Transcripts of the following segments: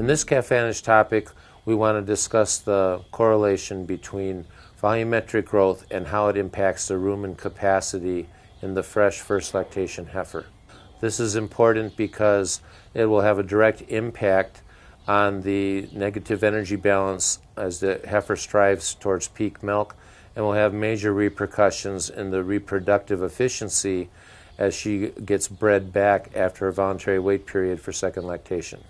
In this Calf-Vantage topic, we want to discuss the correlation between volumetric growth and how it impacts the rumen capacity in the fresh first lactation heifer. This is important because it will have a direct impact on the negative energy balance as the heifer strives towards peak milk, and will have major repercussions in the reproductive efficiency as she gets bred back after a voluntary wait period for second lactation.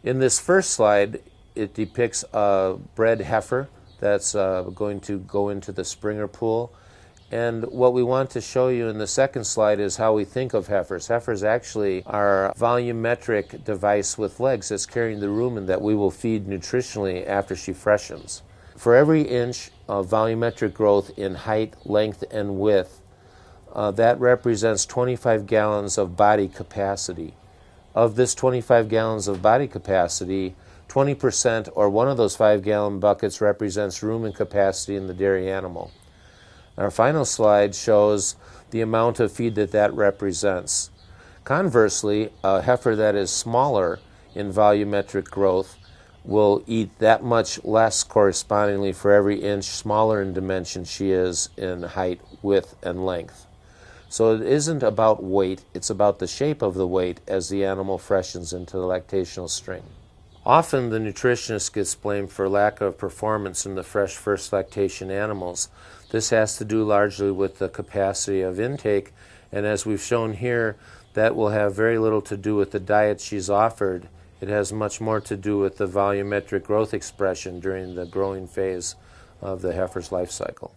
In this first slide, it depicts a bred heifer that's going to go into the Springer pool. And what we want to show you in the second slide is how we think of heifers. Heifers actually are a volumetric device with legs that's carrying the rumen that we will feed nutritionally after she freshens. For every inch of volumetric growth in height, length, and width, that represents 25 gallons of body capacity. Of this 25 gallons of body capacity, 20% or one of those 5-gallon buckets represents rumen capacity in the dairy animal. Our final slide shows the amount of feed that represents. Conversely, a heifer that is smaller in volumetric growth will eat that much less correspondingly for every inch smaller in dimension she is in height, width, and length. So it isn't about weight, it's about the shape of the weight as the animal freshens into the lactational string. Often the nutritionist gets blamed for lack of performance in the fresh first lactation animals. This has to do largely with the capacity of intake, and as we've shown here, that will have very little to do with the diet she's offered. It has much more to do with the volumetric growth expression during the growing phase of the heifer's life cycle.